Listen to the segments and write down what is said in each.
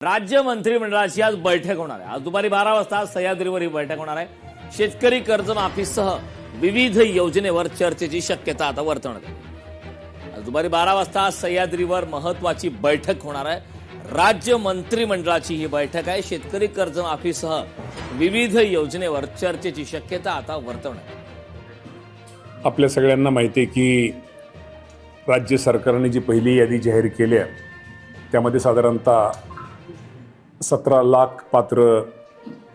राज्य मंत्रिमंडळाची आज बैठक होणार आहे। आज दुपारी 12 वाजता सह्याद्रीवर ही बैठक होणार आहे। शेतकरी कर्जमाफीसह विविध योजनेवर चर्चेची शक्यता आता वर्तवण्यात आली। आज दुपारी 12 वाजता सह्याद्रीवर महत्त्वाची बैठक होणार आहे। राज्य मंत्रिमंडळाची ही बैठक आहे। शेतकरी कर्जमाफीसह विविध योजनेवर चर्चेची शक्यता आता वर्तवण्यात आली। आपल्या सगळ्यांना माहिती आहे की राज्य सरकारने जी पहिली यादी जाहीर केली आहे त्यामध्ये साधारणतः 17 लाख पात्र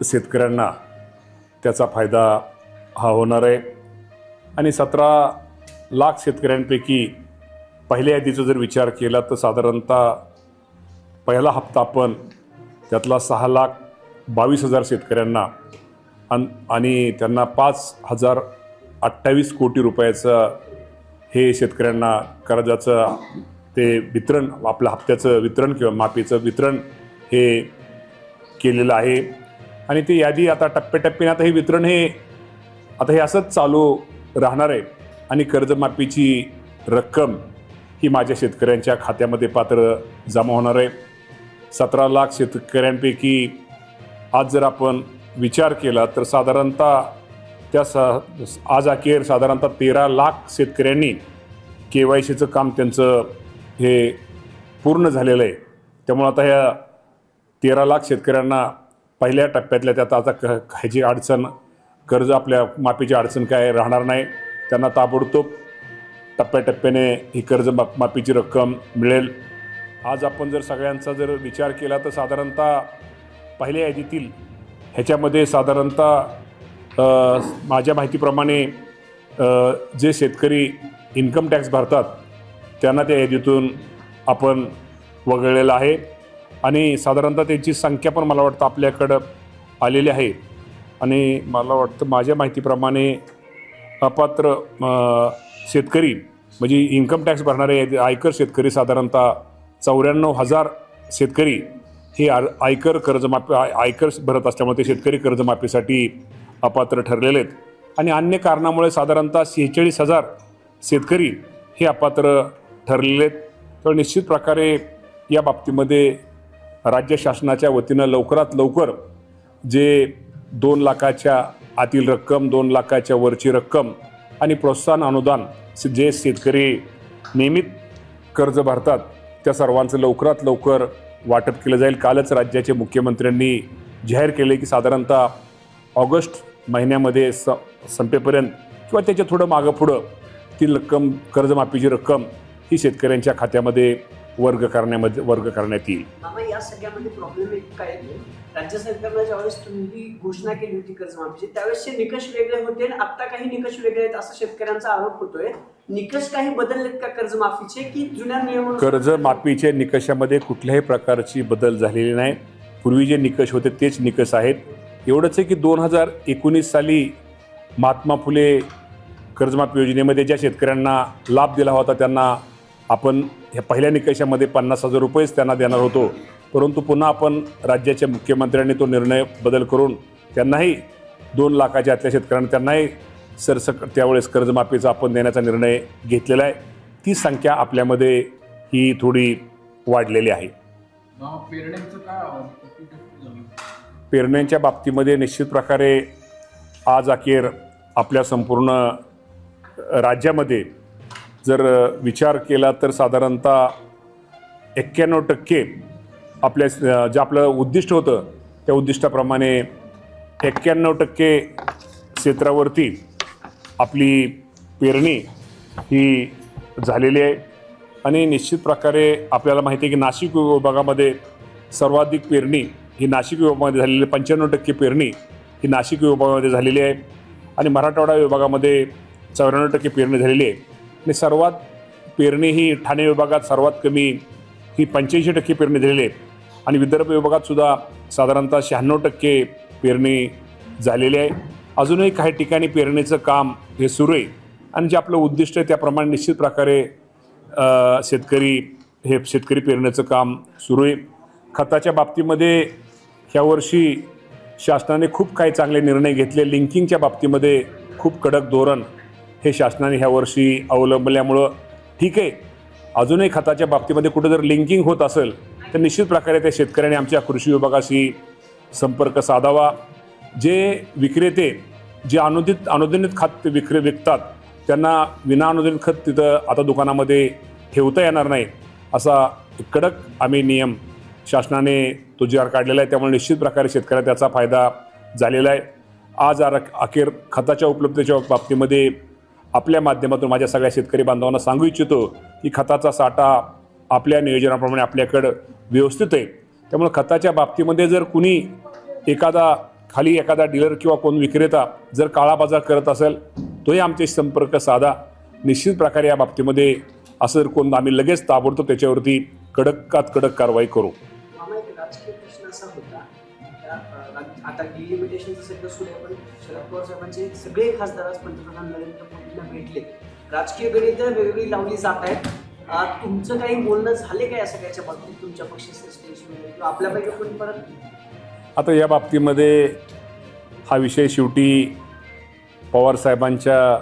शेतकऱ्यांना त्याचा फायदा हा होणार आहे आणि 17 लाख शेतकऱ्यांपैकी पहिल्या यादीचा जर विचार केला तर साधारणतः पहिला हप्ता आपण त्यातला 6,22,000 शेतकऱ्यांना आणि त्यांना 5,028 कोटी रुपयाचं हे शेतकऱ्यांना कर्जाचं ते वितरण आपल्या हप्त्याचं वितरण किंवा माफीचं वितरण हे केलेलं आहे आणि ती यादी आता टप्प्याटप्प्याने आता हे वितरण हे असंच चालू राहणार आहे आणि कर्जमाफीची रक्कम ही माझ्या शेतकऱ्यांच्या खात्यामध्ये पात्र जमा होणार आहे। 17 लाख शेतकऱ्यांपैकी आज जर आपण विचार केला तर साधारणतः आज अखेर साधारणतः 13 लाख शेतकऱ्यांनी KYCचं काम त्यांचं हे पूर्ण झालेलं आहे। त्यामुळे आता ह्या 13 लाख शेतकऱ्यांना पहिल्या टप्प्यातल्या त्यात आता ह्याची अडचण कर्ज आपल्या माफीची अडचण काय राहणार नाही। त्यांना ताबडतोब टप्प्याटप्प्याने ही कर्ज माफीची रक्कम मिळेल। आज आपण जर सगळ्यांचा जर विचार केला तर साधारणतः पहिल्या यादीतील ह्याच्यामध्ये साधारणतः माझ्या माहितीप्रमाणे जे शेतकरी इन्कम टॅक्स भरतात त्यांना त्या यादीतून आपण वगळलेलं आहे आणि साधारणतः त्यांची संख्या पण मला वाटतं आपल्याकडं आलेली आहे आणि मला वाटतं माझ्या माहितीप्रमाणे अपात्र शेतकरी म्हणजे इन्कम टॅक्स भरणारे आयकर शेतकरी साधारणतः 94,000 शेतकरी हे आयकर भरत असल्यामुळे ते शेतकरी कर्जमाफीसाठी अपात्र ठरलेले आहेत आणि अन्य कारणामुळे साधारणतः 46,000 शेतकरी हे अपात्र ठरलेले आहेत। तर निश्चित प्रकारे या बाबतीमध्ये राज्य शासनाच्या वतीनं लवकरात लवकर जे 2 लाखाच्या आतील रक्कम 2 लाखाच्या वरची रक्कम आणि प्रोत्साहन अनुदान जे शेतकरी नियमित कर्ज भरतात त्या सर्वांचं लवकरात लवकर वाटप केलं जाईल। कालच राज्याचे मुख्यमंत्र्यांनी जाहीर केले की साधारणतः ऑगस्ट महिन्यामध्ये संपेपर्यंत किंवा त्याच्या थोडं मागं पुढं ती रक्कम कर्जमाफीची रक्कम ही शेतकऱ्यांच्या खात्यामध्ये वर्ग करण्यात येईल। या सगळ्यामध्ये प्रॉब्लेम एक काय आहे, राज्य सरकारनं ज्यावेळेस तुम्ही घोषणा केली होती कर्जमाफीची त्यावेळेसचे निकष वेगळे होते आणि आता काही निकष वेगळे आहेत असा शेतकऱ्यांचा आरोप होतोय। निकष काही बदललेत का कर्जमाफीचे की जुन्या नियम? कर्जमाफीच्या निकषामध्ये कुठल्याही प्रकारची बदल झालेली नाही। पूर्वी जे निकष होते तेच निकष आहेत। एवढंच आहे की 2019 साली महात्मा फुले कर्जमाफी योजनेमध्ये ज्या शेतकऱ्यांना लाभ दिला होता त्यांना आपण ह्या पहिल्या निकषामध्ये 50,000 रुपयेच त्यांना देणार होतो, परंतु पुन्हा आपण राज्याच्या मुख्यमंत्र्यांनी तो निर्णय बदल करून त्यांनाही 2 लाखाच्या आतल्या शेतकऱ्यांना त्यांनाही सरसकट त्यावेळेस कर्जमाफीचा आपण देण्याचा निर्णय घेतलेला आहे। ती संख्या आपल्यामध्ये ही थोडी वाढलेली आहे। पेरण्यांच्या बाबतीमध्ये निश्चित प्रकारे आज अखेर आपल्या संपूर्ण राज्यामध्ये जर विचार केला तर साधारणतः 91% आपल्या जे आपलं उद्दिष्ट होतं त्या उद्दिष्टाप्रमाणे 91% क्षेत्रावरती आपली पेरणी ही झालेली आहे आणि निश्चित प्रकारे आपल्याला माहिती आहे की नाशिक विभागामध्ये सर्वाधिक पेरणी ही नाशिक विभागामध्ये झालेली आहे। 95% पेरणी ही नाशिक विभागामध्ये झालेली आहे आणि मराठवाडा विभागामध्ये 94% पेरणी झालेली आहे आणि सर्वात पेरणी ही ठाणे विभागात सर्वात कमी ही 85% पेरणी झालेली आहे आणि विदर्भ विभागात सुद्धा साधारणतः 96% पेरणी झालेली आहे। अजूनही काही ठिकाणी पेरणीचं काम हे सुरू आहे आणि जे आपलं उद्दिष्ट आहे त्याप्रमाणे निश्चित प्रकारे शेतकरी पेरणीचं काम सुरू आहे। खताच्या बाबतीमध्ये ह्यावर्षी शासनाने खूप काही चांगले निर्णय घेतले। लिंकिंगच्या बाबतीमध्ये खूप कडक धोरण हे शासनाने ह्यावर्षी अवलंबल्यामुळं ठीक आहे, अजूनही खताच्या बाबतीमध्ये कुठं जर लिंकिंग होत असेल तर निश्चित प्रकारे त्या शेतकऱ्यांनी आमच्या कृषी विभागाशी संपर्क साधावा. जे विक्रेते जे अनुदानित खत विकतात त्यांना विनाअनुदानित खत तिथं आता दुकानामध्ये ठेवता येणार नाही असा कडक आम्ही नियम शासनाने तो जी आर काढलेला आहे. त्यामुळे निश्चित प्रकारे शेतकऱ्याला त्याचा फायदा झालेला आहे. आज अखेर खताच्या उपलब्धतेच्या बाबतीमध्ये आपल्या माध्यमातून माझ्या सगळ्या शेतकरी बांधवांना सांगू इच्छितो की खताचा साठा आपल्या नियोजनाप्रमाणे आपल्याकडं व्यवस्थित आहे. त्यामुळे खताच्या बाबतीमध्ये जर कुणी एखादा डीलर किंवा कोण विक्रेता जर काळा बाजार करत असेल तोही आमच्याशी संपर्क साधा. निश्चित प्रकारे या बाबतीमध्ये असं जर कोण आम्ही लगेच ताबडतोब त्याच्यावरती कडक कारवाई करू. मामा, एक राजकीय प्रश्न असा होता, आता डिलिमिटेशनचं सगळं सुरू आहे, पण शरद पवार साहेबांचे सगळे खासदार आज पंतप्रधान नरेंद्र मोदींना भेटले. राजकीय गणित वेगवेगळी लावली जात आहेत. तुमचं काही बोलणं झाले काय या सगळ्याच्या बाबतीत तुमच्या पक्षाचे किंवा आपल्यापैकी कोणी परत? आता या बाबतीमध्ये हा विषय शेवटी पवार साहेबांच्या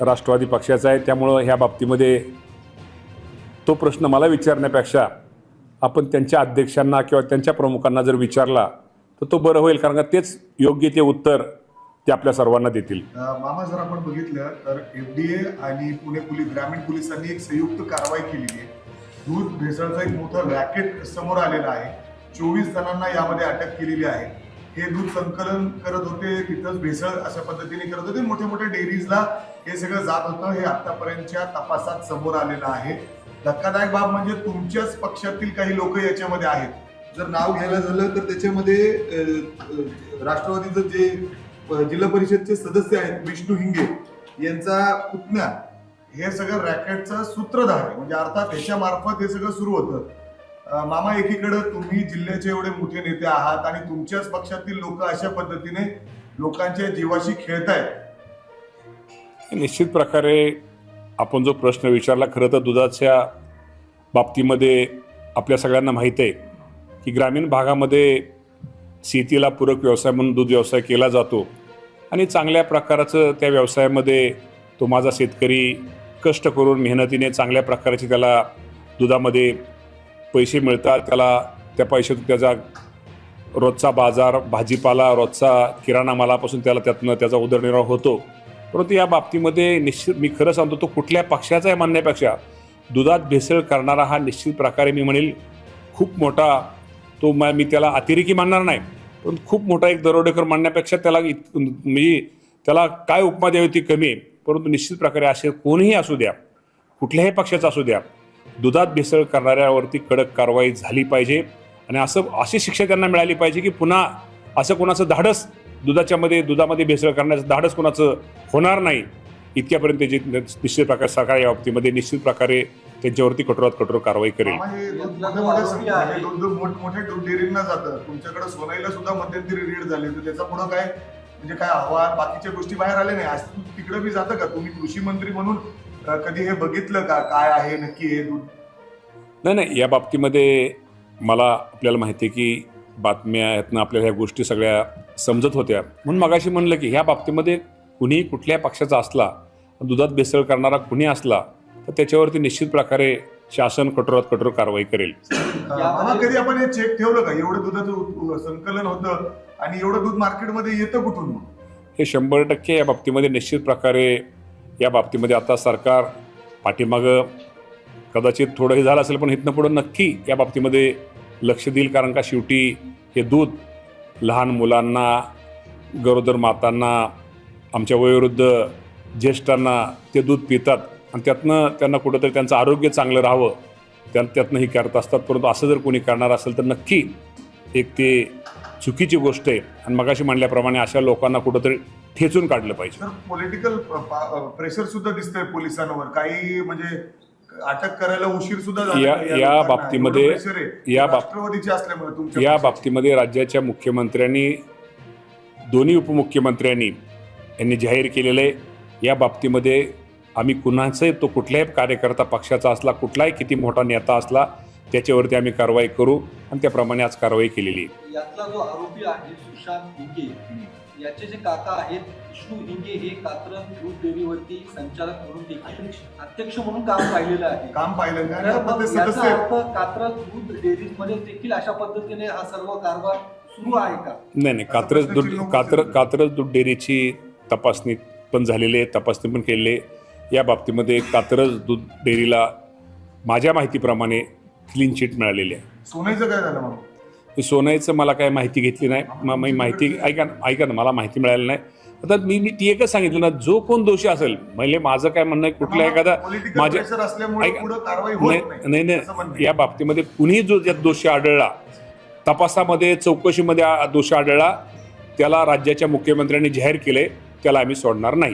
राष्ट्रवादी पक्षाचा आहे. त्यामुळं ह्या बाबतीमध्ये तो प्रश्न मला विचारण्यापेक्षा आपण त्यांच्या अध्यक्षांना किंवा त्यांच्या प्रमुखांना जर विचारला तर तो बरं होईल, कारण का तेच योग्य ते उत्तर ते आपल्या सर्वांना देतील. मामा, जर आपण बघितलं तर FDA आणि पुणे ग्रामीण पोलिसांनी एक संयुक्त कारवाई केलेली आहे. दूध भेसळचं एक मोठं रॅकेट समोर आलेलं आहे. 24 जणांना यामध्ये अटक केलेली आहे. हे दूध संकलन करत होते, तिथंच भेसळ अशा पद्धतीने करत होते. मोठ्या डेअरीजला हे सगळं जात होतं. हे आतापर्यंतच्या तपासात समोर आलेलं आहे. धक्कादायक बाब म्हणजे तुमच्याच पक्षातील काही लोक याच्यामध्ये आहेत. जर नाव घ्यायला झालं तर त्याच्यामध्ये राष्ट्रवादीचं जे जिल्हा परिषदचे सदस्य आहेत विष्णू हिंगे यांचा पुतण्या हे सगळं रॅकेटचा सूत्रधार आहे. म्हणजे अर्थात ह्याच्या मार्फत हे सगळं सुरू होतं. मामा, एकीकडे तुम्ही जिल्ह्याचे एवढे मोठे नेते आहात आणि तुमच्याच पक्षातील लोक अशा पद्धतीने लोकांच्या जीवाशी खेळतायत. निश्चित प्रकारे आपण जो प्रश्न विचारला, खरं तर दुधाच्या बाबतीमध्ये आपल्या सगळ्यांना माहीत आहे की ग्रामीण भागामध्ये शेतीला पूरक व्यवसाय म्हणून दूध व्यवसाय केला जातो आणि चांगल्या प्रकारचं त्या व्यवसायामध्ये तो माझा शेतकरी कष्ट करून मेहनतीने चांगल्या प्रकारचे त्याला दुधामध्ये पैसे मिळतात. त्याला त्या पैशातून त्याचा रोजचा बाजार, भाजीपाला, रोजचा किराणा मालापासून त्यातनं त्याचा उदरनिर्वाह होतो. परंतु या बाबतीमध्ये निश्चित मी खरं सांगतो, तो कुठल्या पक्षाचा आहे म्हणण्यापेक्षा दुधात भेसळ करणारा हा निश्चित प्रकारे मी म्हणेल खूप मोठा, तो मी त्याला अतिरेकी मानणार नाही, पण खूप मोठा एक दरोडेखोर मानण्यापेक्षा म्हणजे त्याला काय उपमा द्यावी ती कमी आहे. परंतु निश्चित प्रकारे असे कोणीही असू द्या, कुठल्याही पक्षाचा असू द्या, दुधात भेसळ करणाऱ्यावरती कडक कारवाई झाली पाहिजे आणि अशी शिक्षा त्यांना मिळाली पाहिजे की पुन्हा असं कोणाचं धाडस दुधामध्ये भेसळ करण्याचं धाडस कोणाचं होणार नाही. इतक्यापर्यंत त्याची निश्चित प्रकारे सरकार या बाबतीमध्ये निश्चित प्रकारे त्यांच्यावरती कठोरात कठोर कारवाई करेल. मोठ्या डेअरींना जातं. तुमच्याकडे सोनाईला सुद्धा मध्यंतरी रेड झाली, तर त्याचा पुढं काय म्हणजे काय अहवाल बाकीच्या गोष्टी बाहेर आल्या नाही. आज तिकडे बी जातं का? तुम्ही कृषी मंत्री म्हणून कधी हे बघितलं का, काय आहे नक्की हे दूध? नाही, या बाबतीमध्ये मला आपल्याला माहिती आहे की बातम्या यातनं आपल्याला ह्या गोष्टी सगळ्या समजत होत्या. म्हणून मगाशी म्हणलं की ह्या बाबतीमध्ये कुणीही कुठल्या पक्षाचा असला, दुधात भेसळ करणारा कुणी असला तर त्याच्यावरती निश्चित प्रकारे शासन कठोरात कठोर कारवाई करेल. कधी आपण हे चेक ठेवलं का? एवढं दुधाचं संकलन होतं आणि एवढं दूध मार्केटमध्ये येतं कुठून? हे 100% या बाबतीमध्ये निश्चित प्रकारे या बाबतीमध्ये आता सरकार पाठीमागं कदाचित थोडंही झालं असेल, पण इथनं पुढं नक्की या बाबतीमध्ये लक्ष देईल. कारण का शेवटी हे दूध लहान मुलांना, गरोदर मातांना, आमच्या वयोवृद्ध ज्येष्ठांना ते दूध पितात आणि त्यातनं त्यांना कुठंतरी त्यांचं आरोग्य चांगलं राहावं त्यातनं ही करत असतात. परंतु असं जर कोणी करणार असेल तर नक्की एक ते चुकीची गोष्ट आहे आणि मगाशी म्हणल्याप्रमाणे अशा लोकांना कुठंतरी ठेचून काढलं पाहिजे. पॉलिटिकल प्रेशर सुद्धा दिसतंय पोलिसांवर, काही म्हणजे अटक करायला उशीर सुद्धा झाला. या बाबतीमध्ये राष्ट्रवादीचे असल्यामुळे या बाबतीमध्ये राज्याच्या मुख्यमंत्र्यांनी, दोन्ही उपमुख्यमंत्र्यांनी यांनी जाहीर केलेलं आहे. या बाबतीमध्ये आम्ही कुणाचाही, तो कुठल्याही कार्यकर्ता पक्षाचा असला, कुठलाही किती मोठा नेता असला, त्याच्यावरती आम्ही कारवाई करू आणि त्याप्रमाणे आज कारवाई केलेली आहे. यातला जो आरोपी आहे सुशांत हिंगे याचे जे काका आहेत विष्णू हिंगे हे कात्रज दूध डेअरीवरती संचालक म्हणून देखील अध्यक्ष म्हणून काम पाहिलेलं आहे. काम पाहिलं का? आणि तर आता ते मग याचा सदस्य आहेत. अर्थ कात्रज दूध डेअरीमध्ये देखील अशा पद्धतीने हा सर्व कारभार सुरू आहे का? नाही, कात्रज दूध डेअरीची तपासणी पण झालेली आहे, तपासणी पण केलेली आहे. या बाबतीमध्ये कात्रज दूध डेअरीला माझ्या माहितीप्रमाणे क्लीन चिट मिळालेली आहे. सोनाईचं काय झालं मग? सोनाईचं मला काय माहिती घेतली नाही. मी माहिती ऐका ना, मला माहिती मिळाली नाही. आता मी ती एकच सांगितलं ना, जो कोण दोषी असेल, म्हणजे माझं काय म्हणणं आहे, कुठला एखादा माझ्या कारवाई होत नाही, या बाबतीमध्ये कुणीही जो ज्यात दोषी आढळला, तपासामध्ये चौकशीमध्ये दोषी आढळला, त्याला राज्याच्या मुख्यमंत्र्यांनी जाहीर केले, त्याला आम्ही सोडणार नाही.